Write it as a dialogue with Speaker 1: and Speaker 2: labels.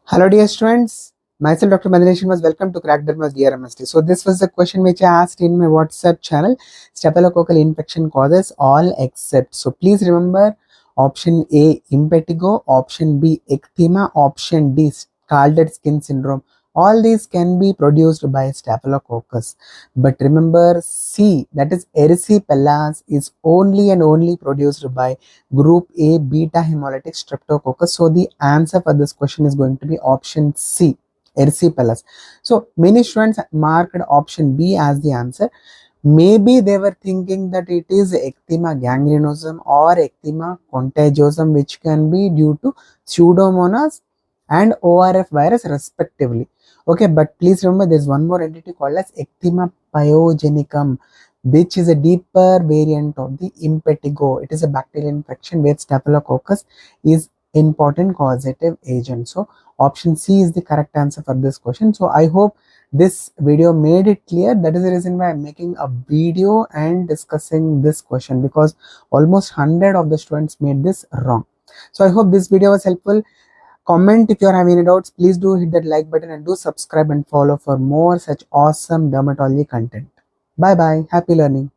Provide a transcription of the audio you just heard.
Speaker 1: Hello dear students, myself Dr Maddineni Srinivas. Welcome to Crack Derma's DrMSD. So this was the question which I asked in my WhatsApp channel. Staphylococcal infection causes all except. So please remember option A Impetigo, option B Ecthyma, option D scalded skin syndrome. All these can be produced by Staphylococcus. But remember C, that is Erysipelas, is only and only produced by group A beta hemolytic streptococcus. So the answer for this question is going to be option C, Erysipelas. So many students marked option B as the answer. Maybe they were thinking that it is ecthyma gangrenosum or ecthyma contagiosum, which can be due to pseudomonas and ORF virus respectively. Okay, but please remember there's one more entity called as ecthyma pyogenicum, which is a deeper variant of the impetigo. It is a bacterial infection where Staphylococcus is important causative agent. So option C is the correct answer for this question. So I hope this video made it clear. That is the reason why I'm making a video and discussing this question, because almost 100 of the students made this wrong. So I hope this video was helpful. Comment if you have any doubts. Please do hit that like button and do subscribe and follow for more such awesome dermatology content. Bye bye. Happy learning.